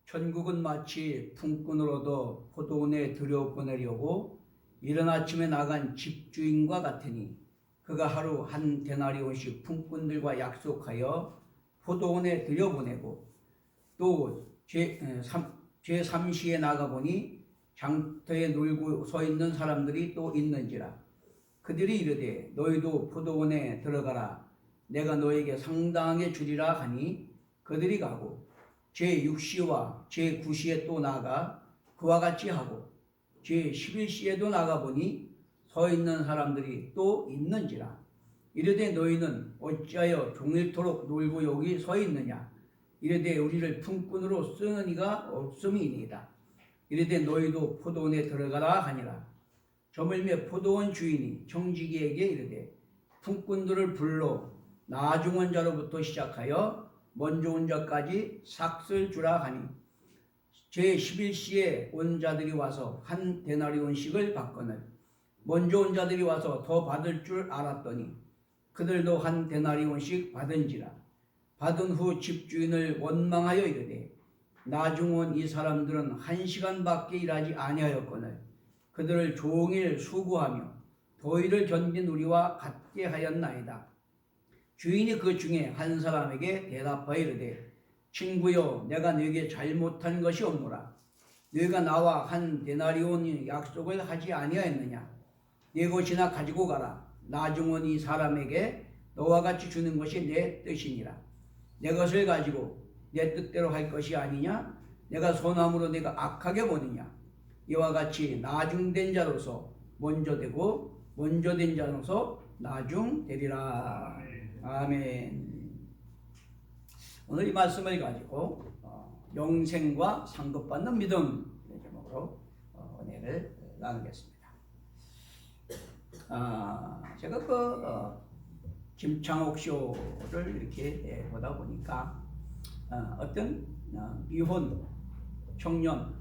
천국은 마치 품꾼으로도 포도원에 들여보내려고 이른 아침에 나간 집주인과 같으니 그가 하루 한 데나리온씩 품꾼들과 약속하여 포도원에 들여보내고 또 제3시에 나가보니 장터에 놀고 서 있는 사람들이 또 있는지라. 그들이 이르되 너희도 포도원에 들어가라. 내가 너에게 상당히 주리라 하니 그들이 가고 제6시와 제9시에 또 나가 그와 같이 하고 제11시에도 나가보니 서 있는 사람들이 또 있는지라. 이르되 너희는 어찌하여 종일토록 놀고 여기 서 있느냐. 이르되 우리를 품꾼으로 쓰는 이가 없음이니이다. 이르되 너희도 포도원에 들어가라 하니라. 저물매 포도원 주인이 청지기에게 이르되 품꾼들을 불러 나중 온 자로부터 시작하여 먼저 온 자까지 삭슬 주라 하니 제11시에 온 자들이 와서 한 데나리온씩을 받거늘 먼저 온 자들이 와서 더 받을 줄 알았더니 그들도 한 데나리온씩 받은지라. 받은 후 집주인을 원망하여 이르되 나중 온 이 사람들은 1시간밖에 일하지 아니하였거늘 그들을 종일 수고하며 더위를 견딘 우리와 같게 하였나이다. 주인이 그 중에 한 사람에게 대답하여 이르되 친구여 내가 네게 잘못한 것이 없노라. 네가 나와 한 데나리온 약속을 하지 아니하였느냐. 네 것이나 가지고 가라. 나중 온 이 사람에게 너와 같이 주는 것이 내 뜻이니라. 내 것을 가지고 내 뜻대로 할 것이 아니냐. 내가 선함으로 내가 악하게 보느냐. 이와 같이 나중된 자로서 먼저 되고 먼저 된 자로서 나중되리라. 아멘. 오늘 이 말씀을 가지고 영생과 상급받는 믿음 제목으로 은혜를 나누겠습니다. 제가 김창옥 쇼를 이렇게 보다 보니까 어떤 미혼 청년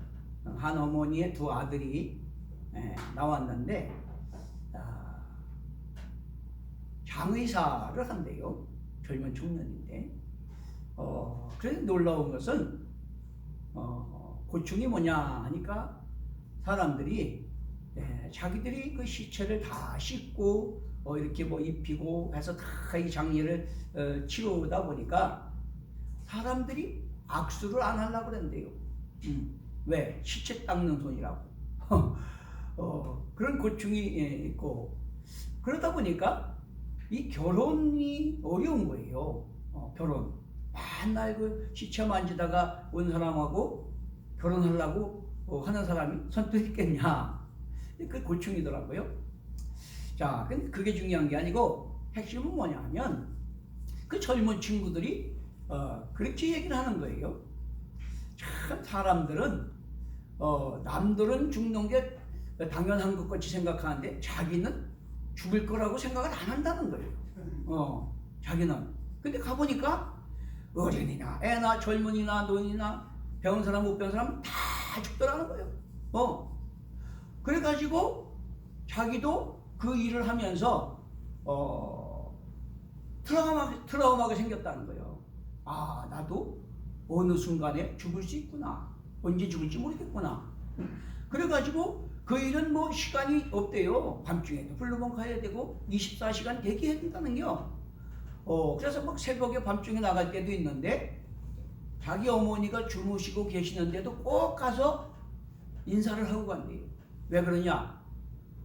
한 어머니의 두 아들이 나왔는데 장의사를 한대요. 젊은 청년인데 그래서 놀라운 것은 고충이 뭐냐 하니까 사람들이 자기들이 그 시체를 다 씻고 이렇게 뭐 입히고 해서 다 이 장례를 치르다 보니까 사람들이 악수를 안 하려고 그랬는데요. 왜? 시체 닦는 손이라고. 그런 고충이 있고 그러다 보니까 이 결혼이 어려운 거예요. 결혼. 맨날 그 시체 만지다가 온 사람하고 결혼하려고 하는 사람이 선뜻 있겠냐. 그 고충이더라고요. 자, 근데 그게 중요한 게 아니고 핵심은 뭐냐 하면 그 젊은 친구들이 그렇게 얘기를 하는 거예요. 참 사람들은 남들은 죽는 게 당연한 것 같이 생각하는데 자기는 죽을 거라고 생각을 안 한다는 거예요. 자기는. 근데 가보니까 어린이나 애나 젊은이나 노인이나 배운 사람 못 배운 사람 다 죽더라는 거예요. 그래가지고 자기도 그 일을 하면서 트라우마가 생겼다는 거예요. 아, 나도 어느 순간에 죽을 수 있구나. 언제 죽을지 모르겠구나. 그래가지고 그 일은 뭐 시간이 없대요. 밤중에도 불러면 가야 되고 24시간 대기해야 된다는겨. 그래서 막 새벽에 밤중에 나갈 때도 있는데 자기 어머니가 주무시고 계시는데도 꼭 가서 인사를 하고 간대요. 왜 그러냐?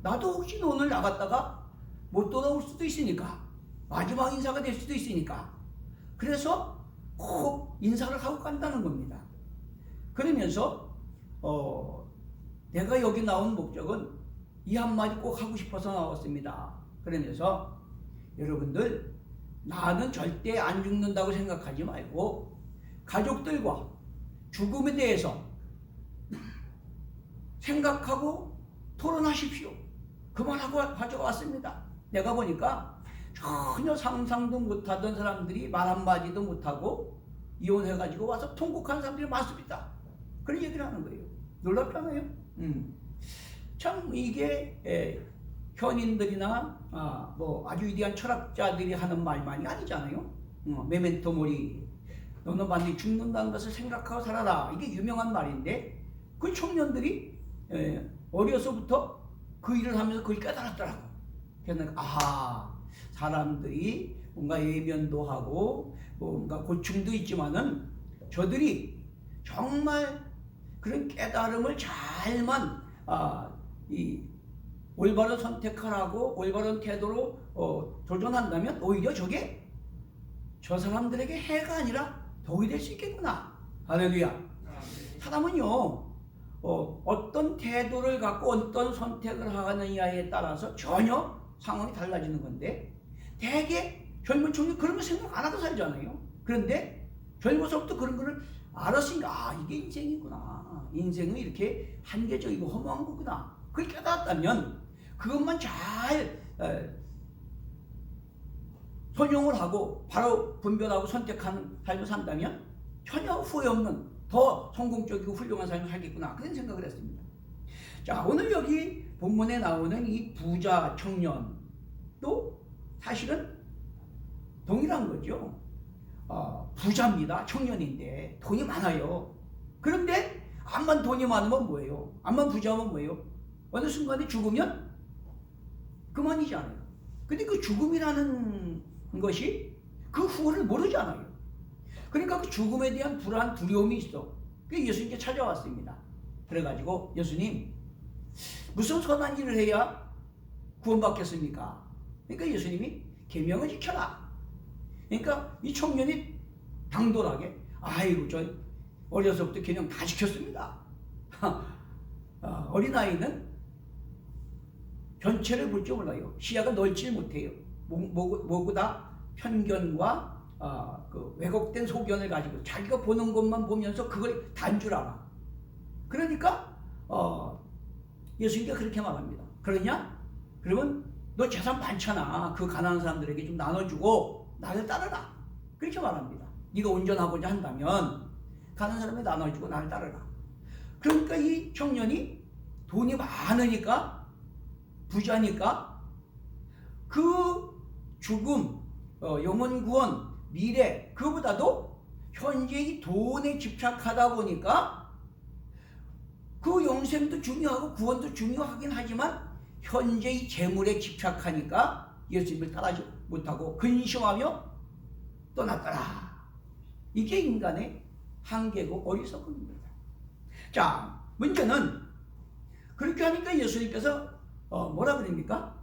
나도 혹시 오늘 나갔다가 못 돌아올 수도 있으니까 마지막 인사가 될 수도 있으니까 그래서 꼭 인사를 하고 간다는 겁니다. 그러면서 내가 여기 나온 목적은 이 한마디 꼭 하고 싶어서 나왔습니다. 그러면서 여러분들 나는 절대 안 죽는다고 생각하지 말고 가족들과 죽음에 대해서 생각하고 토론하십시오. 그 말하고 가져왔습니다. 내가 보니까 전혀 상상도 못하던 사람들이 말 한마디도 못하고 이혼해가지고 와서 통곡하는 사람들이 많습니다. 그런 얘기를 하는 거예요. 놀랍잖아요. 참 이게 현인들이나 뭐 아주 위대한 철학자들이 하는 말만이 아니잖아요. 메멘토 모리, 너는 반드시 죽는다는 것을 생각하고 살아라. 이게 유명한 말인데 그 청년들이 어려서부터 그 일을 하면서 그걸 깨달았더라고. 그래서 사람들이 뭔가 예면도 하고 뭔가 고충도 있지만은 저들이 정말 그런 깨달음을 잘만 이 올바른 선택을 하고 올바른 태도로 도전한다면 오히려 저게 저 사람들에게 해가 아니라 덕이 될 수 있겠구나. 할렐루야. 사람은요 어떤 태도를 갖고 어떤 선택을 하느냐에 따라서 전혀 상황이 달라지는 건데 대개 젊은 청년 그런 거 생각 안 하고 살잖아요. 그런데 젊어서부터 그런 거를 알았으니까 이게 인생이구나. 인생은 이렇게 한계적이고 허무한 거구나. 그걸 깨달았다면 그것만 잘 선용을 하고 바로 분별하고 선택하는 삶을 산다면 전혀 후회 없는 더 성공적이고 훌륭한 삶을 살겠구나. 그런 생각을 했습니다. 자, 오늘 여기 본문에 나오는 이 부자 청년도 사실은 동일한 거죠. 부자입니다. 청년인데 돈이 많아요. 그런데 암만 돈이 많으면 뭐예요? 암만 부자면 뭐예요? 어느 순간에 죽으면 그만이잖아요. 근데 그 죽음이라는 것이 그 후를 모르잖아요. 그러니까 그 죽음에 대한 불안, 두려움이 있어. 그래서 예수님께 찾아왔습니다. 그래가지고 예수님 무슨 선한 일을 해야 구원받겠습니까? 그러니까 예수님이 계명을 지켜라. 그러니까 이 청년이 당돌하게 저 어려서부터 계명 다 지켰습니다. 어린아이는 전체를 볼 줄 몰라요. 시야가 넓지 못해요. 뭐보다 편견과 그 왜곡된 소견을 가지고 자기가 보는 것만 보면서 그걸 단 줄 알아. 그러니까 예수님께 그렇게 말합니다. 그러냐? 그러면 너 재산 많잖아. 그 가난한 사람들에게 좀 나눠주고 나를 따르라. 그렇게 말합니다. 네가 운전하고자 한다면 가난한 사람에 나눠주고 나를 따르라. 그러니까 이 청년이 돈이 많으니까 부자니까 그 죽음, 영혼 구원, 미래 그보다도 현재 이 돈에 집착하다 보니까 그 영생도 중요하고 구원도 중요하긴 하지만 현재 이 재물에 집착하니까 예수님을 따라지 못하고 근심하며 떠났더라. 이게 인간의 한계고 어리석음입니다. 자, 문제는 그렇게 하니까 예수님께서 뭐라 그럽니까?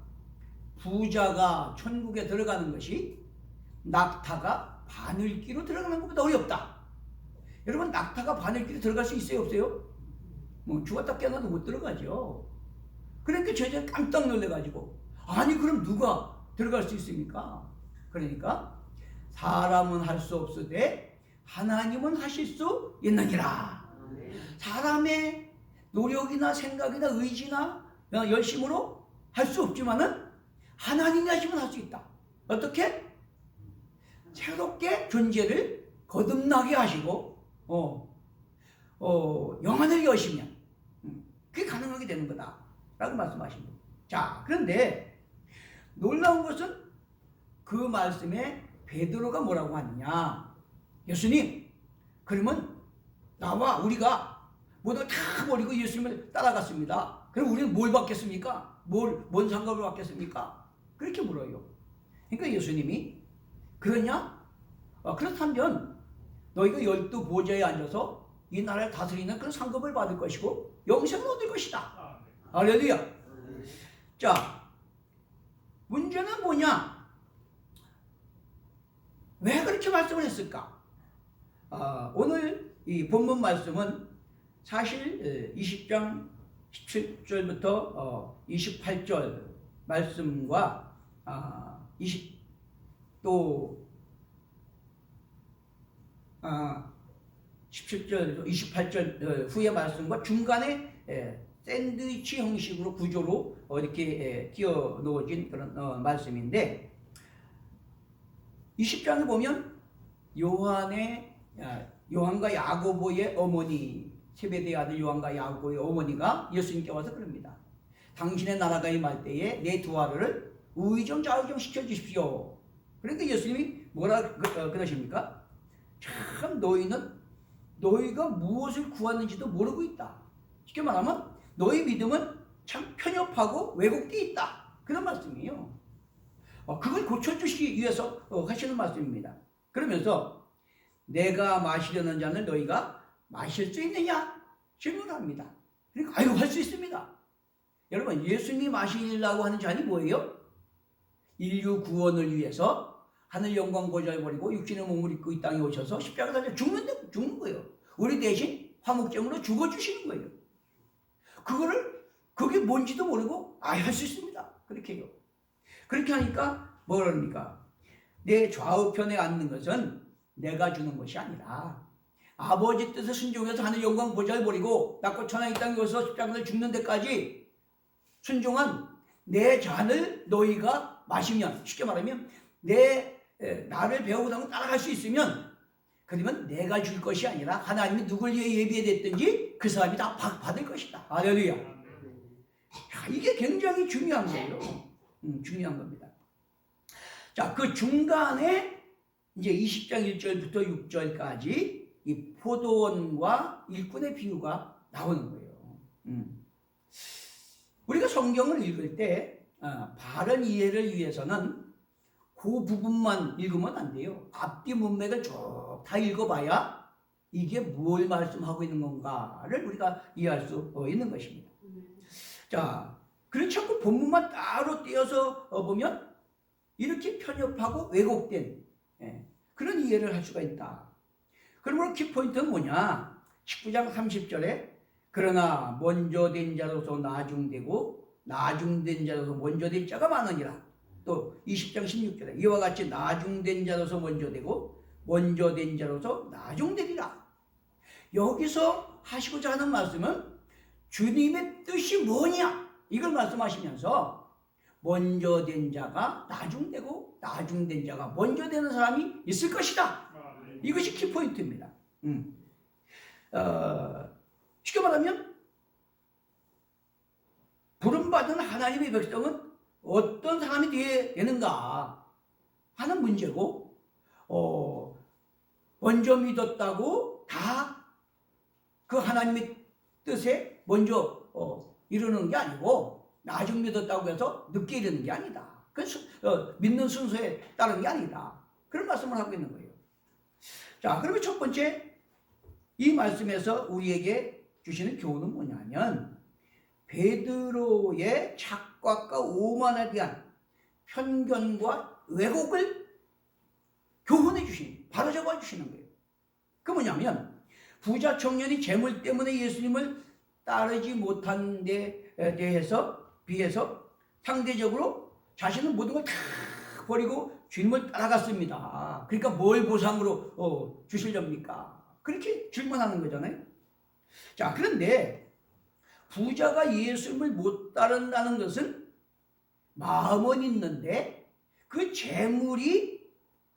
부자가 천국에 들어가는 것이 낙타가 바늘기로 들어가는 것보다 어렵다. 여러분 낙타가 바늘기로 들어갈 수 있어요? 없어요? 죽었다 깨어나도 못 들어가죠. 그러니까 제자는 깜짝 놀래가지고 그럼 누가 들어갈 수 있습니까? 그러니까 사람은 할 수 없으되 하나님은 하실 수 있느니라. 사람의 노력이나 생각이나 의지나 열심으로 할 수 없지만은 하나님이 하시면 할 수 있다. 어떻게? 새롭게 존재를 거듭나게 하시고 영안을 여시면 그게 가능하게 되는 거다 라고 말씀하십니다. 자, 그런데 놀라운 것은 그 말씀에 베드로가 뭐라고 하느냐? 예수님, 그러면 나와 우리가 모두 다 버리고 예수님을 따라갔습니다. 그럼 우리는 뭘 받겠습니까? 뭔 상급을 받겠습니까? 그렇게 물어요. 그러니까 예수님이 그러냐? 그렇다면 너희가 12보좌에 앉아서 이 나라를 다스리는 그런 상급을 받을 것이고 영생을 얻을 것이다. 할렐루야. 자, 문제는 뭐냐? 왜 그렇게 말씀을 했을까? 오늘 이 본문 말씀은 사실 20장 17절부터 28절 말씀과 17절, 28절 후의 말씀과 중간에 샌드위치 형식으로 구조로 이렇게 끼워 넣어진 그런 말씀인데 20장에 보면 요한과 야고보의 어머니, 세베대의 아들 요한과 야고보의 어머니가 예수님께 와서 그럽니다. 당신의 나라가 임할 때에 내 두 아들을 우의정 좌의정 시켜주십시오. 그러니까 예수님이 뭐라 그러십니까? 참 너희가 무엇을 구하는지도 모르고 있다. 쉽게 말하면 너희 믿음은 참 편협하고 왜곡되어 있다. 그런 말씀이에요. 그걸 고쳐주시기 위해서 하시는 말씀입니다. 그러면서 내가 마시려는 잔을 너희가 마실 수 있느냐? 질문합니다. 그러니까 할 수 있습니다. 여러분, 예수님이 마시려고 하는 잔이 뭐예요? 인류 구원을 위해서 하늘 영광 보좌를 버리고 육신의 몸을 입고 이 땅에 오셔서 십자가 달려 죽는 거예요. 우리 대신 화목제물로 죽어주시는 거예요. 그게 뭔지도 모르고 할 수 있습니다. 그렇게 해요. 그렇게 하니까 뭐랍니까? 내 좌우편에 앉는 것은 내가 주는 것이 아니라 아버지 뜻에 순종해서 하늘 영광 보좌를 버리고 낮고 천하 이 땅에 오셔서 십자가를 죽는 데까지 순종한 내 잔을 너희가 마시면, 쉽게 말하면 나를 배우고 따라갈 수 있으면, 그러면 내가 줄 것이 아니라 하나님이 누굴 위해 예비했든지 그 사람이 다 받을 것이다. 할렐루야. 이게 굉장히 중요한 거예요. 중요한 겁니다. 자, 그 중간에 이제 20장 1절부터 6절까지 이 포도원과 일꾼의 비유가 나오는 거예요. 우리가 성경을 읽을 때 바른 이해를 위해서는 그 부분만 읽으면 안 돼요. 앞뒤 문맥을 쭉 다 읽어봐야 이게 뭘 말씀하고 있는 건가를 우리가 이해할 수 있는 것입니다. 자, 그렇지 않고 본문만 따로 떼어서 보면 이렇게 편협하고 왜곡된 그런 이해를 할 수가 있다. 그러므로 키포인트는 뭐냐? 19장 30절에 그러나 먼저 된 자로서 나중되고 나중된 자로서 먼저 된 자가 많으니라. 또 20장 16절에 이와 같이 나중된 자로서 먼저 되고 먼저 된 자로서 나중되리라. 여기서 하시고자 하는 말씀은 주님의 뜻이 뭐냐? 이걸 말씀하시면서 먼저 된 자가 나중되고 나중된 자가 먼저 되는 사람이 있을 것이다. 이것이 키포인트입니다. 쉽게 말하면 부름받은 하나님의 백성은 어떤 사람이 되는가 하는 문제고, 먼저 믿었다고 다 그 하나님의 뜻에 먼저 이루는 게 아니고, 나중 믿었다고 해서 늦게 이루는 게 아니다. 믿는 순서에 따른 게 아니다. 그런 말씀을 하고 있는 거예요. 자, 그러면 첫 번째 이 말씀에서 우리에게 주시는 교훈은 뭐냐면, 베드로의 착각과 오만에 대한 편견과 왜곡을 교훈해 주시는, 바로잡아 주시는 거예요. 그 뭐냐면, 부자 청년이 재물 때문에 예수님을 따르지 못한 데 비해서 상대적으로 자신은 모든 걸 다 버리고 주님을 따라갔습니다. 그러니까 뭘 보상으로 주시렵니까? 그렇게 질문하는 거잖아요. 자, 그런데 부자가 예수님을 못 따른다는 것은 마음은 있는데 그 재물이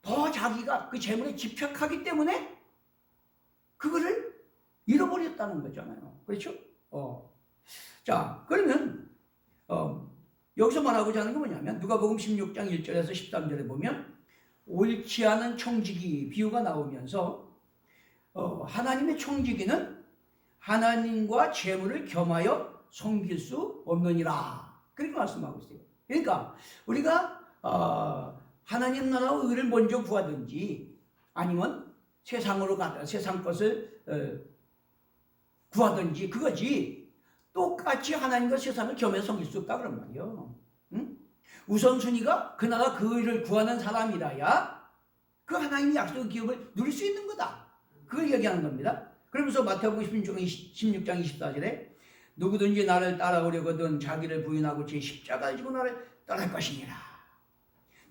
더 자기가 그 재물에 집착하기 때문에 그거를 잃어버렸다는 거잖아요. 그렇죠? 자, 그러면 여기서 말하고자 하는 게 뭐냐면 누가복음 16장 1절에서 13절에 보면 옳지 않은 청지기 비유가 나오면서 하나님의 청지기는 하나님과 재물을 겸하여 섬길 수 없느니라. 그렇게 말씀하고 있어요. 그러니까 우리가 하나님 나라와 의를 먼저 구하든지 아니면 세상 것을 구하든지 그거지, 똑같이 하나님과 세상을 겸해 섬길 수 없다 그런 말이에요. 응? 우선순위가 그 나라 그 의를 구하는 사람이라야 그 하나님의 약속의 기업을 누릴 수 있는 거다. 그걸 얘기하는 겁니다. 그러면서 마태복음 16장 24절에 누구든지 나를 따라오려거든 자기를 부인하고 제 십자가를 지고 나를 따를 것이니라.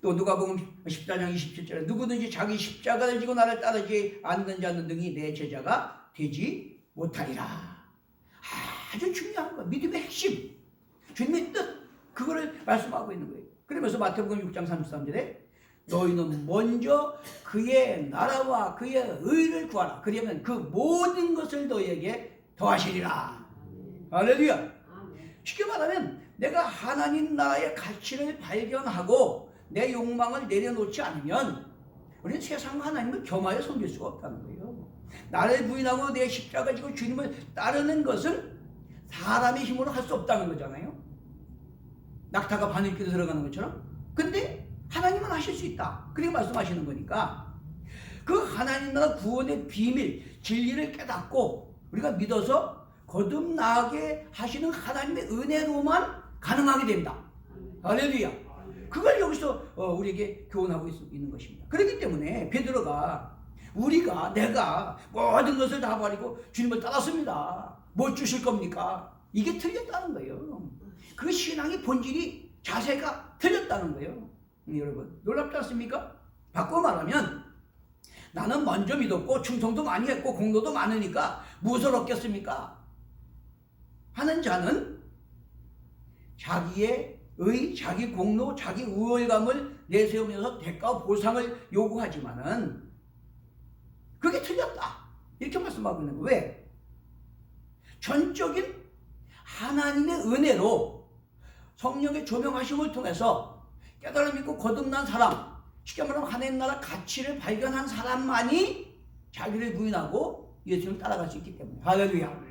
또 누가복음 14장 27절에 누구든지 자기 십자가를 지고 나를 따르지 않는 자는 등이 내 제자가 되지 못하리라. 아주 중요한 거, 믿음의 핵심, 주님의 뜻, 그거를 말씀하고 있는 거예요. 그러면서 마태복음 6장 33절에 너희는 먼저 그의 나라와 그의 의를 구하라. 그러면 그 모든 것을 너희에게 더하시리라. 할렐루야. 쉽게 말하면 내가 하나님 나라의 가치를 발견하고 내 욕망을 내려놓지 않으면 우리는 세상과 하나님을 겸하여 섬길 수가 없다는 거예요. 나를 부인하고 내 십자가 지고 주님을 따르는 것은 사람의 힘으로 할 수 없다는 거잖아요. 낙타가 바늘길에 들어가는 것처럼. 근데 하나님은 하실 수 있다. 그렇게 말씀하시는 거니까 그 하나님 나라 구원의 비밀, 진리를 깨닫고 우리가 믿어서 거듭나게 하시는 하나님의 은혜로만 가능하게 됩니다. 할렐루야. 그걸 여기서 우리에게 교훈하고 있는 것입니다. 그렇기 때문에 베드로가 내가 모든 것을 다 버리고 주님을 따랐습니다. 뭐 주실 겁니까? 이게 틀렸다는 거예요. 그 신앙의 본질이, 자세가 틀렸다는 거예요. 여러분 놀랍지 않습니까? 바꿔 말하면 나는 먼저 믿었고 충성도 많이 했고 공로도 많으니까 무엇을 얻겠습니까? 하는 자는 자기의 자기 공로, 자기 우월감을 내세우면서 대가와 보상을 요구하지만은 그게 틀렸다. 이렇게 말씀하고 있는 거예요. 왜? 전적인 하나님의 은혜로 성령의 조명하심을 통해서 깨달음 있고 거듭난 사람, 쉽게 말하면 하나님 나라 가치를 발견한 사람만이 자기를 부인하고 예수님을 따라갈 수 있기 때문에. 할렐루야.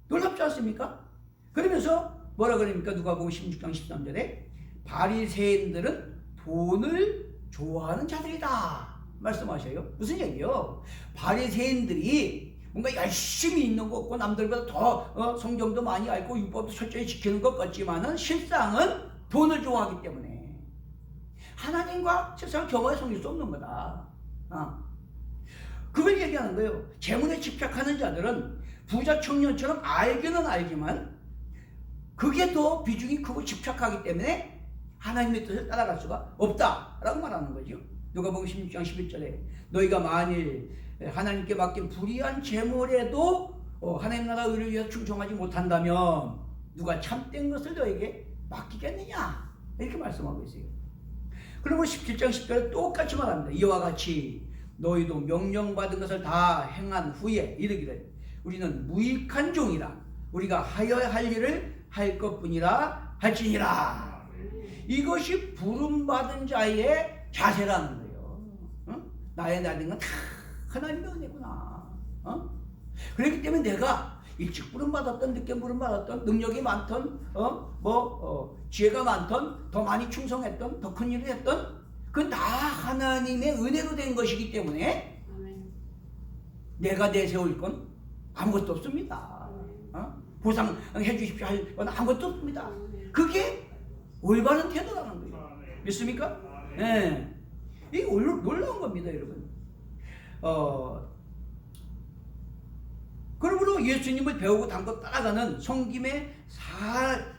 놀랍지 않습니까? 그러면서 뭐라 그럽니까? 누가복음 16장 13절에 바리새인들은 돈을 좋아하는 자들이다 말씀하셔요. 무슨 얘기요? 바리새인들이 뭔가 열심히 있는 것 같고 남들보다 더 성경도 많이 알고 율법도 철저히 지키는 것 같지만은 실상은 돈을 좋아하기 때문에 하나님과 세상 겸하여 섬길 수 없는 거다. 그걸 얘기하는 거예요. 재물에 집착하는 자들은 부자 청년처럼 알기는 알지만 그게 더 비중이 크고 집착하기 때문에 하나님의 뜻을 따라갈 수가 없다라고 말하는 거죠. 누가복음 16장 11절에 너희가 만일 하나님께 맡긴 불의한 재물에도 하나님 나라 의를 위해서 충성하지 못한다면 누가 참된 것을 너에게 맡기겠느냐 이렇게 말씀하고 있어요. 그리고 17장 10절에 똑같이 말합니다. 이와 같이 너희도 명령받은 것을 다 행한 후에 이르기를 우리는 무익한 종이라 우리가 하여야 할 일을 할 것뿐이라 할지니라. 이것이 부름받은 자의 자세라는 거예요. 나의 나된 건 다 하나님의 은혜구나. 그렇기 때문에 내가 일찍 부름받았던 늦게 부름받았던 능력이 많던 지혜가 많던 더 많이 충성했던 더 큰 일을 했던 그건 다 하나님의 은혜로 된 것이기 때문에 내가 내세울 건 아무것도 없습니다. 보상해 주십시오 할 건 아무것도 없습니다. 그게 올바른 태도라는 거예요. 믿습니까? 네. 이게 놀라운 겁니다, 여러분. 그러므로 예수님을 배우고 담고 따라가는 성김의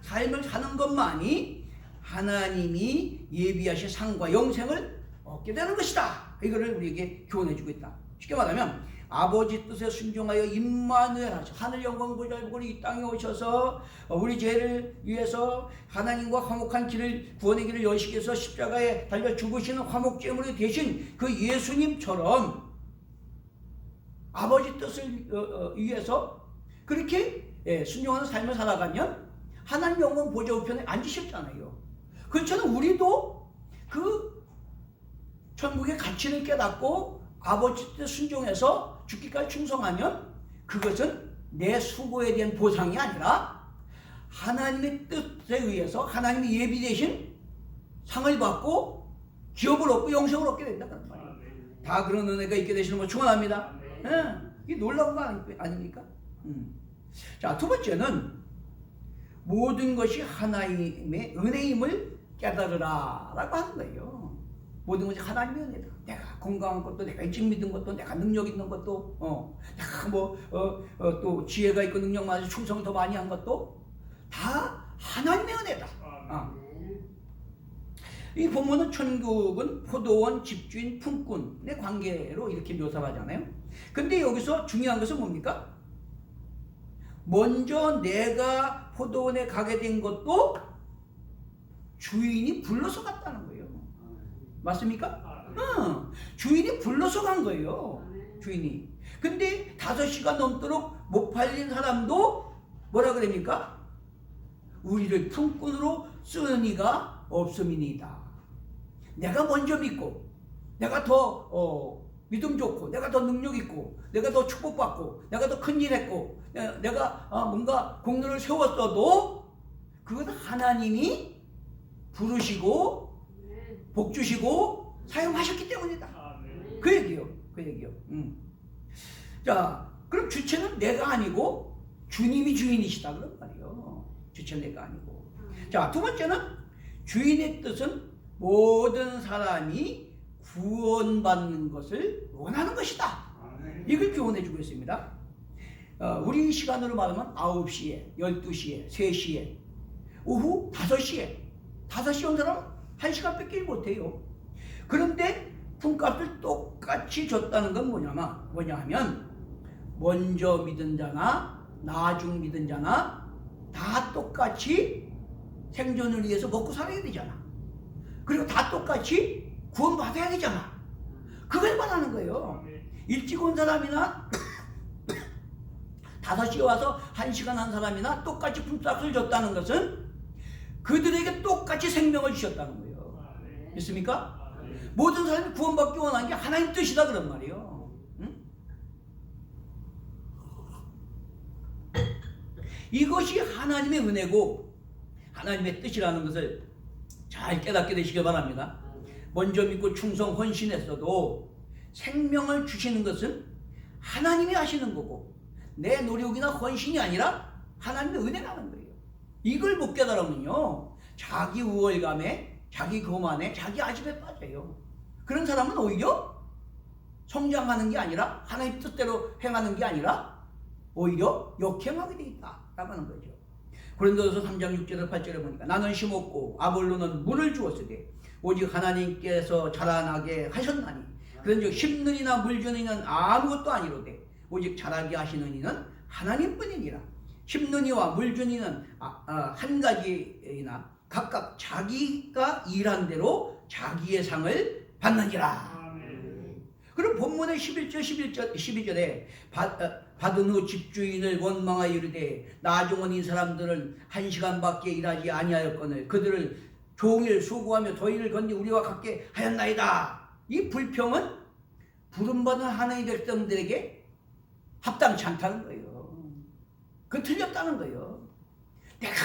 삶을 사는 것만이 하나님이 예비하신 상과 영생을 얻게 되는 것이다. 이거를 우리에게 교훈해주고 있다. 쉽게 말하면 아버지 뜻에 순종하여 임마누엘 하셔 하늘 영광 보좌를 이 땅에 오셔서 우리 죄를 위해서 하나님과 화목한 길을 구원의 길을 여시기 위해서 십자가에 달려 죽으시는 화목제물이 되신 그 예수님처럼 아버지 뜻을 위해서 그렇게 순종하는 삶을 살아가면 하나님 영광 보좌 우편에 앉으셨잖아요. 그렇잖아요. 우리도 그 천국의 가치를 깨닫고 아버지 뜻 순종해서 죽기까지 충성하면 그것은 내 수고에 대한 보상이 아니라 하나님의 뜻에 의해서 하나님이 예비되신 상을 받고 기업을 얻고 영생을 얻게 된다 그런 말이에요. 다 그런 은혜가 있게 되시는 거 축원합니다. 이게 놀라운 거 아닙니까? 자, 두 번째는 모든 것이 하나님의 은혜임을 깨달으라 라고 하는 거예요. 모든 것이 하나님의 은혜다. 내가 건강한 것도, 내가 일찍 믿은 것도, 내가 능력 있는 것도, 내가 또 지혜가 있고 능력 많아서 충성을 더 많이 한 것도 다 하나님의 은혜다. 이 본문은 천국은 포도원, 집주인, 품꾼의 관계로 이렇게 묘사를 하잖아요. 근데 여기서 중요한 것은 뭡니까? 먼저 내가 포도원에 가게 된 것도 주인이 불러서 갔다는 거예요. 맞습니까? 주인이 불러서 간 거예요. 주인이. 근데 5시간 넘도록 못 팔린 사람도 뭐라 그럽니까? 우리를 품꾼으로 쓰는 이가 없음이니이다. 내가 먼저 믿고 내가 더 믿음 좋고, 내가 더 능력 있고, 내가 더 축복받고, 내가 더 큰일 했고, 내가 뭔가 공로를 세웠어도 그건 하나님이 부르시고 복 주시고 사용하셨기 때문이다. 그 얘기요. 그 얘기요. 자, 그럼 주체는 내가 아니고 주님이 주인이시다 그런 말이에요. 주체는 내가 아니고. 자, 두 번째는 주인의 뜻은 모든 사람이 구원받는 것을 원하는 것이다. 이걸 교훈해 주고 있습니다. 우리 시간으로 말하면 9시에, 12시에, 3시에, 오후 5시에, 5시 온 사람은 1시간밖에 못해요. 그런데 품값을 똑같이 줬다는 건 뭐냐 하면 먼저 믿은 자나 나중 믿은 자나 다 똑같이 생존을 위해서 먹고 살아야 되잖아. 그리고 다 똑같이 구원받아야 되잖아. 그걸 말하는 거예요. 일찍 온 사람이나 5시에 와서 1시간 한 사람이나 똑같이 품값을 줬다는 것은 그들에게 똑같이 생명을 주셨다는 거예요. 믿습니까? 모든 사람이 구원받기 원하는 게 하나님 뜻이다 그런 말이에요. 응? 이것이 하나님의 은혜고 하나님의 뜻이라는 것을 잘 깨닫게 되시길 바랍니다. 먼저 믿고 충성 헌신했어도 생명을 주시는 것은 하나님이 하시는 거고 내 노력이나 헌신이 아니라 하나님의 은혜라는 거예요. 이걸 못 깨달으면요 자기 우월감에 자기 교만에 자기 아집에 빠져요. 그런 사람은 오히려 성장하는 게 아니라 하나님 뜻대로 행하는 게 아니라 오히려 역행하게 돼 있다라고 하는 거죠. 고린도서 3장 6절에 8절에 보니까 나는 심었고 아볼로는 물을 주었으되 오직 하나님께서 자라나게 하셨나니 그런즉 심는 이나 물 주는 이는 아무것도 아니로되 오직 자라게 하시는 이는 하나님뿐이니라. 심는 이와 물 주는 이는 한 가지이나 각각 자기가 일한 대로 자기의 상을 받느니라. 그럼 본문의 12절에 받은 후 집주인을 원망하여 이르되 나중은 이 사람들은 1시간밖에 일하지 아니하였거늘 그들을 종일 수고하며 더위를 건디 우리와 같게 하였나이다. 이 불평은 부름받은 하나님의 백성들에게 합당치 않다는 거예요. 그건 틀렸다는 거예요. 내가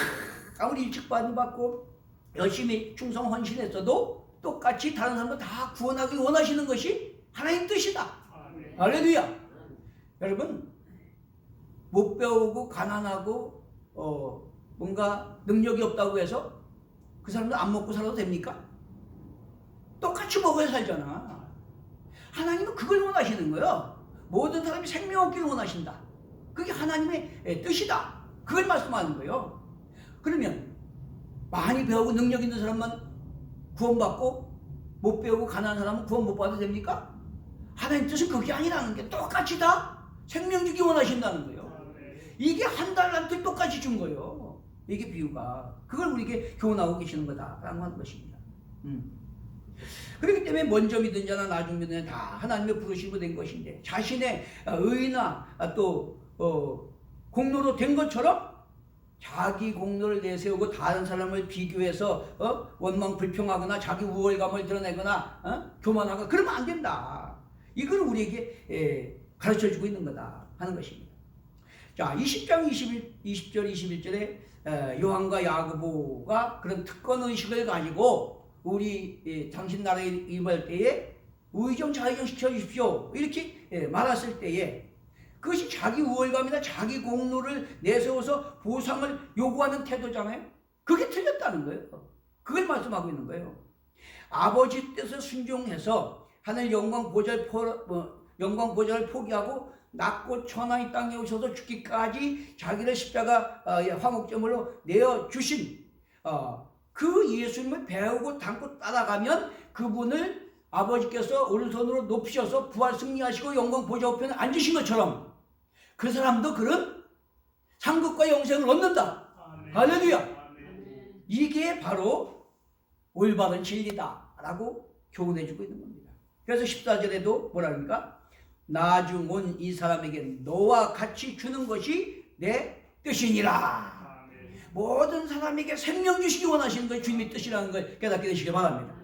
아무리 일찍 받고 열심히 충성 헌신했어도 똑같이 다른 사람들 다 구원하기 원하시는 것이 하나님 뜻이다. 할렐루야. 여러분 못 배우고 가난하고 뭔가 능력이 없다고 해서 그 사람들 안 먹고 살아도 됩니까? 똑같이 먹어야 살잖아. 하나님은 그걸 원하시는 거예요. 모든 사람이 생명 얻기를 원하신다. 그게 하나님의 뜻이다. 그걸 말씀하는 거예요. 그러면 많이 배우고 능력 있는 사람만 구원받고 못 배우고 가난한 사람은 구원 못 받아도 됩니까? 하나님 뜻은 그게 아니라는 게 똑같이 다 생명 주기 원하신다는 거예요. 이게 한 달한테 똑같이 준 거예요. 이게 비유가. 그걸 우리에게 교훈하고 계시는 거다라고 하는 것입니다. 그렇기 때문에 먼저 믿은 자나 나중 믿은 자나 다 하나님의 부르심으로 된 것인데 자신의 의나 또 공로로 된 것처럼 자기 공로를 내세우고 다른 사람을 비교해서 원망 불평하거나 자기 우월감을 드러내거나 교만하거나 그러면 안 된다. 이걸 우리에게 가르쳐주고 있는 거다 하는 것입니다. 자, 20장 20절 21절에 요한과 야고보가 그런 특권의식을 가지고 우리 당신 나라에 임할 때에 의정 자의정 시켜주십시오 이렇게 말했을 때에 그것이 자기 우월감이나 자기 공로를 내세워서 보상을 요구하는 태도잖아요. 그게 틀렸다는 거예요. 그걸 말씀하고 있는 거예요. 아버지 뜻에 순종해서 하늘 영광 보좌를 포기하고 낮고 천하 이 땅에 오셔서 죽기까지 자기를 십자가 화목제물로 내어주신 그 예수님을 배우고 닮고 따라가면 그분을 아버지께서 오른손으로 높이셔서 부활 승리하시고 영광 보좌 우편에 앉으신 것처럼 그 사람도 그런 상급과 영생을 얻는다. 할렐루야. 이게 바로 올바른 진리다라고 교훈해주고 있는 겁니다. 그래서 14절에도 뭐라 합니까? 나중 온 이 사람에게 너와 같이 주는 것이 내 뜻이니라. 모든 사람에게 생명 주시기 원하시는 것이 주님의 뜻이라는 걸 깨닫게 되시길 바랍니다.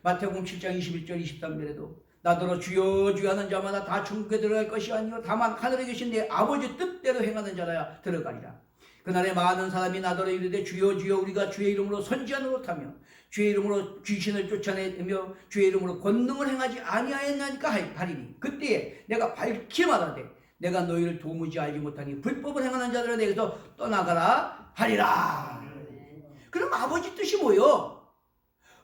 마태복음 7장 21절 23절에도 나더러 주여 주여 하는 자마다 다 천국에 들어갈 것이 아니요 다만 하늘에 계신 내 아버지 뜻대로 행하는 자라야 들어가리라. 그날에 많은 사람이 나더러 이르되 주여 주여 우리가 주의 이름으로 선지자 노릇하며 주의 이름으로 귀신을 쫓아내며 주의 이름으로 권능을 행하지 아니하였나니까 하리니 그때에 내가 밝히 말하되 내가 너희를 도무지 알지 못하니 불법을 행하는 자들아 내게서 떠나가라 하리라. 그럼 아버지 뜻이 뭐요?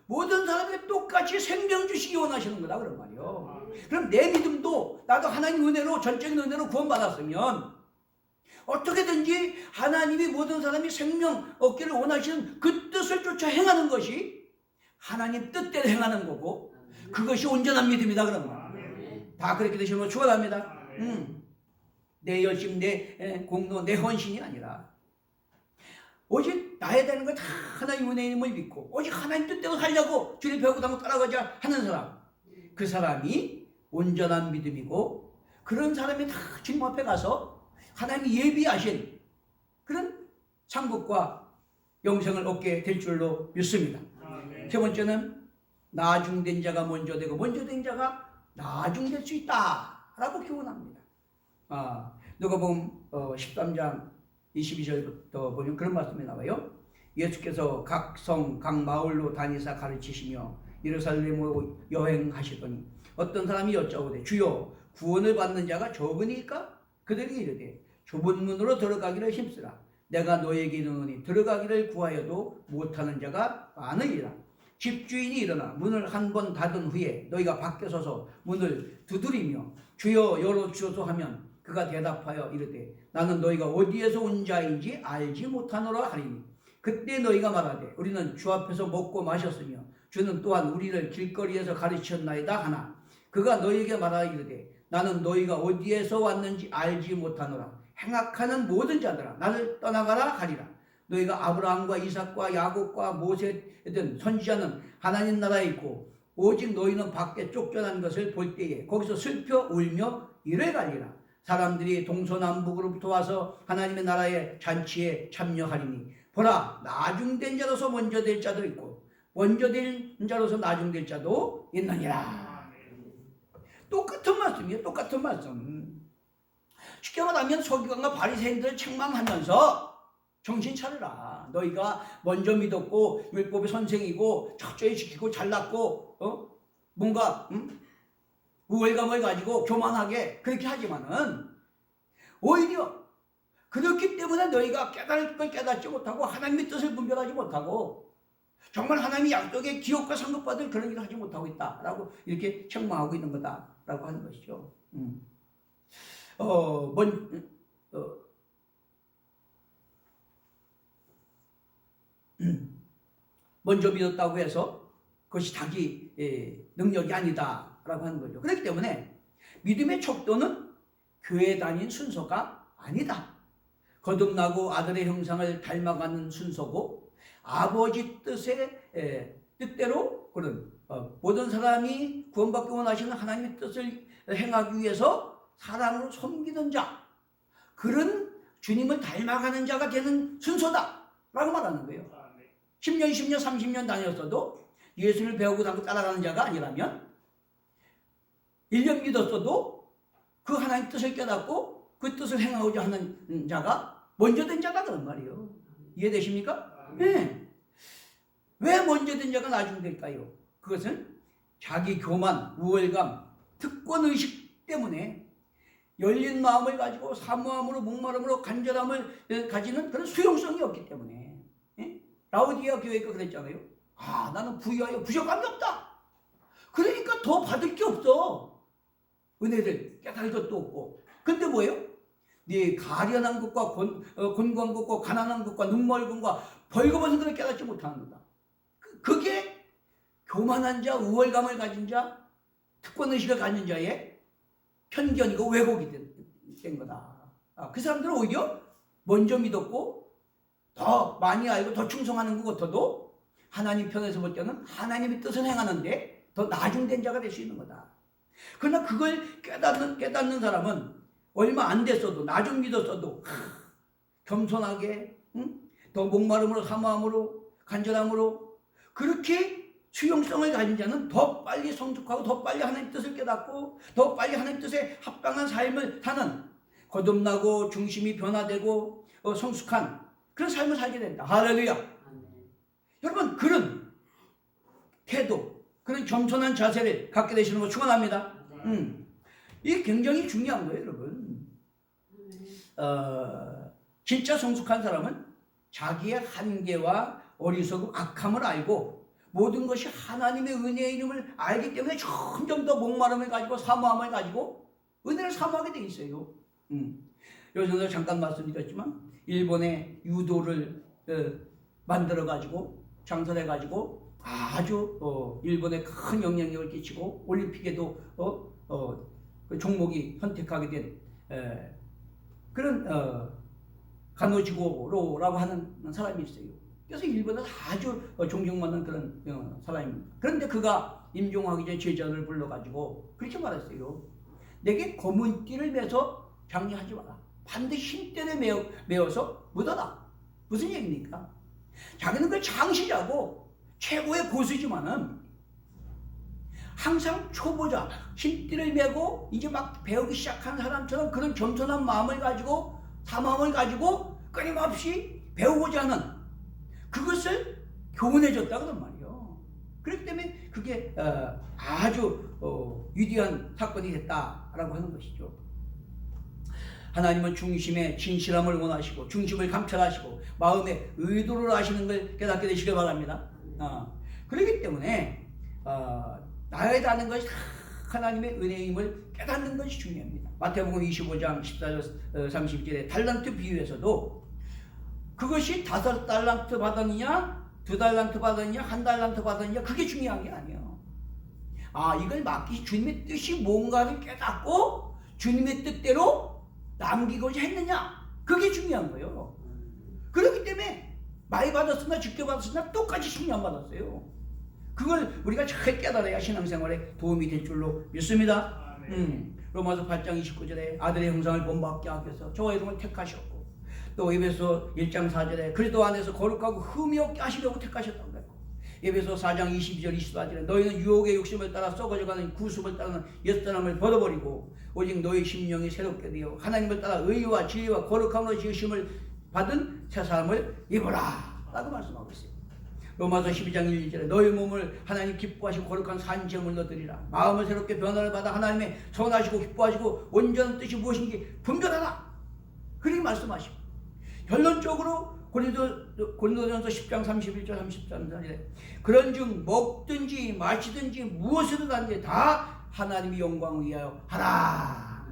모든 사람에게 똑같이 생명 주시기 원하시는 거다 그런 말이요. 그럼 내 믿음도 나도 하나님 은혜로 전적인 은혜로 구원받았으면 어떻게든지 하나님이 모든 사람이 생명 얻기를 원하시는 그 뜻을 쫓아 행하는 것이 하나님 뜻대로 행하는 거고 그것이 온전한 믿음이다 그런 말. 다 그렇게 되시는 거 축원합니다. 내 열심, 내 공로, 내 헌신이 아니라 오직 나에 대한 건 다 하나님 은혜임을 믿고 오직 하나님 뜻대로 살려고 주님 배우고 당고 따라가자 하는 사람, 그 사람이 온전한 믿음이고 그런 사람이 다 주님 앞에 가서 하나님이 예비하신 그런 상급과 영생을 얻게 될 줄로 믿습니다. 세 번째는 나중된 자가 먼저 되고 먼저 된 자가 나중될 수 있다라고 교훈합니다. 누가복음 13장 22절부터 보면 그런 말씀이 나와요. 예수께서 각 성, 각 마을로 다니사 가르치시며 예루살렘으로 여행하시더니 어떤 사람이 여짜오되 주여 구원을 받는 자가 적으니까? 그들이 이르되 좁은 문으로 들어가기를 힘쓰라. 내가 너에게 이르노니 들어가기를 구하여도 못하는 자가 많으리라. 집주인이 일어나 문을 한 번 닫은 후에 너희가 밖에 서서 문을 두드리며 주여 열어주소서 하면 그가 대답하여 이르되 나는 너희가 어디에서 온 자인지 알지 못하노라 하리니 그때 너희가 말하되 우리는 주 앞에서 먹고 마셨으며 주는 또한 우리를 길거리에서 가르치셨나이다 하나 그가 너희에게 말하여 이르되 나는 너희가 어디에서 왔는지 알지 못하노라. 행악하는 모든 자들아 나를 떠나가라 하리라. 너희가 아브라함과 이삭과 야곱과 모세 등 선지자는 하나님 나라에 있고 오직 너희는 밖에 쫓겨난 것을 볼 때에 거기서 슬퍼 울며 이래 갈리라. 사람들이 동서남북으로부터 와서 하나님의 나라의 잔치에 참여하리니 보라 나중된 자로서 먼저 될 자도 있고 먼저 된 자로서 나중될 자도 있느니라. 똑같은 말씀이에요. 똑같은 말씀. 쉽게 말하면 서기관과 바리새인들을 책망하면서 정신 차려라. 너희가 먼저 믿었고 율법의 선생이고 철저히 지키고 잘났고 뭔가 우월감을 가지고 교만하게 그렇게 하지만은 오히려 그렇기 때문에 너희가 깨달을 걸 깨닫지 못하고 하나님의 뜻을 분별하지 못하고 정말 하나님의 약속의 기업과 상급받을 그런 일을 하지 못하고 있다라고 이렇게 책망하고 있는 거다라고 하는 것이죠. 먼저 믿었다고 해서 그것이 자기 능력이 아니다라고 하는 거죠. 그렇기 때문에 믿음의 척도는 교회 다닌 순서가 아니다. 거듭나고 아들의 형상을 닮아가는 순서고 아버지 뜻대로 그런 모든 사람이 구원받기 원하시는 하나님의 뜻을 행하기 위해서 사랑으로 섬기는 자, 그런 주님을 닮아가는 자가 되는 순서다라고 말하는 거예요. 10년, 10년, 30년 다녔어도 예수를 배우고 따라가는 자가 아니라면 1년 믿었어도 그 하나님 뜻을 깨닫고 그 뜻을 행하고자 하는 자가 먼저 된 자다 그런 말이에요. 이해되십니까? 네. 왜 먼저 된 자가 나중 될까요? 그것은 자기 교만, 우월감, 특권의식 때문에 열린 마음을 가지고 사모함으로 목마름으로 간절함을 가지는 그런 수용성이 없기 때문에 라오디게아 교회가 그랬잖아요. 나는 부유하여 부족함이 없다. 그러니까 더 받을 게 없어. 은혜를 깨달을 것도 없고. 근데 뭐예요? 네 가련한 것과 곤고한 것과 가난한 것과 눈멀금과 벌거벗은 것을 깨닫지 못하는 거다. 그게 교만한 자, 우월감을 가진 자, 특권의식을 가진 자의 편견이고 왜곡이 된 거다. 그 사람들은 오히려 먼저 믿었고 더 많이 알고 더 충성하는 것 같아도 하나님 편에서 볼 때는 하나님의 뜻을 행하는데 더 나중된 자가 될 수 있는 거다. 그러나 그걸 깨닫는 사람은 얼마 안 됐어도 나중 믿었어도 겸손하게 더 목마름으로 사모함으로 간절함으로 그렇게 수용성을 가진 자는 더 빨리 성숙하고 더 빨리 하나님 뜻을 깨닫고 더 빨리 하나님 뜻에 합당한 삶을 사는 거듭나고 중심이 변화되고 성숙한 그런 삶을 살게 된다. 할렐루야. 여러분 그런 태도 그런 겸손한 자세를 갖게 되시는 거 축원합니다. 이게 굉장히 중요한 거예요 여러분. 진짜 성숙한 사람은 자기의 한계와 어리석고 악함을 알고 모든 것이 하나님의 은혜의 이름을 알기 때문에 점점 더 목마름을 가지고 사모함을 가지고 은혜를 사모하게 돼 있어요. 요즘도 잠깐 말씀드렸지만 일본의 유도를 만들어 가지고 창설해 가지고 아주 일본에 큰 영향력을 끼치고 올림픽에도 그 종목이 선택하게 된 그런 간호지고로라고 하는 사람이 있어요. 그래서 일본에서 아주 존경받는 그런 사람입니다. 그런데 그가 임종하기 전에 제자를 불러가지고 그렇게 말했어요. 내게 검은 띠를 매서 장례하지 마라. 반드시 흰띠를 매어서 묻어라. 무슨 얘기입니까? 자기는 그 장시자고 최고의 고수지만은 항상 초보자, 흰띠를 메고 이제 막 배우기 시작한 사람처럼 그런 겸손한 마음을 가지고 사마음을 가지고 끊임없이 배우고자 하는 그것을 교훈해 줬다 그런 말이에요. 그렇기 때문에 그게 아주 위대한 사건이 됐다라고 하는 것이죠. 하나님은 중심의 진실함을 원하시고 중심을 감찰하시고 마음의 의도를 하시는 걸 깨닫게 되시길 바랍니다. 그렇기 때문에 나에 닿는 것이 하나님의 은혜임을 깨닫는 것이 중요합니다. 마태복음 25장 14절 30절에 달란트 비유에서도 그것이 5달란트 받았느냐 2달란트 받았느냐 1달란트 받았느냐 그게 중요한 게 아니에요. 이걸 맡기 주님의 뜻이 뭔가를 깨닫고 주님의 뜻대로 남기고자 했느냐 그게 중요한 거예요. 그렇기 때문에 많이 받았으나 적게 받았으나 똑같이 중요한 받았어요. 그걸 우리가 잘 깨달아야 신앙생활에 도움이 될 줄로 믿습니다. 로마서 8장 29절에 아들의 형상을 본받게 하셔서 저와 이름을 택하셨고 또 에베소 1장 4절에 그리스도 안에서 거룩하고 흠이 없게 하시려고 택하셨다고 그랬고 에베소 4장 22절 24절에 너희는 유혹의 욕심을 따라 썩어져가는 구습을 따르는 옛사람을 벗어버리고 오직 너희 심령이 새롭게 되어 하나님을 따라 의와 진리와 거룩함으로 지으심을 받은 새 사람을 입어라 라고 말씀하고 있어요. 로마서 12장 1, 2절에 너희 몸을 하나님 기뻐하시고 거룩한 산제물로 드리라. 마음을 새롭게 변화를 받아 하나님의 선하시고 기뻐하시고 온전한 뜻이 무엇인지 분별하라. 그렇게 말씀하시고 결론적으로 고린도전서 10장 31절 33절에 그런즉 먹든지 마시든지 무엇이든 하든지 다 하나님의 영광을 위하여 하라.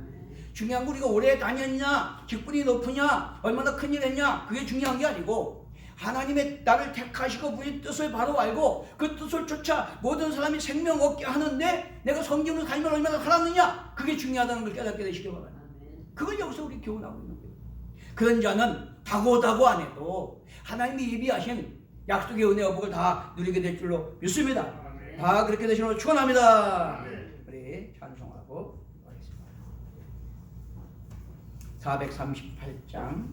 중요한 거 우리가 오래 다녔냐 직분이 높으냐 얼마나 큰일 했냐 그게 중요한 게 아니고 하나님의 나를 택하시고 우리 뜻을 바로 알고 그 뜻을 쫓아 모든 사람이 생명 얻게 하는데 내가 성경을 살면 얼마나 살았느냐 그게 중요하다는 걸 깨닫게 되시기 바랍니다. 그걸 여기서 우리 교훈하고 있는 거예요. 그런 자는 다고다고 안 해도 하나님이 예비하신 약속의 은혜 여복을 다 누리게 될 줄로 믿습니다. 다 그렇게 되시는 걸 축원합니다. 우리 찬송하고 하겠습니다. 438장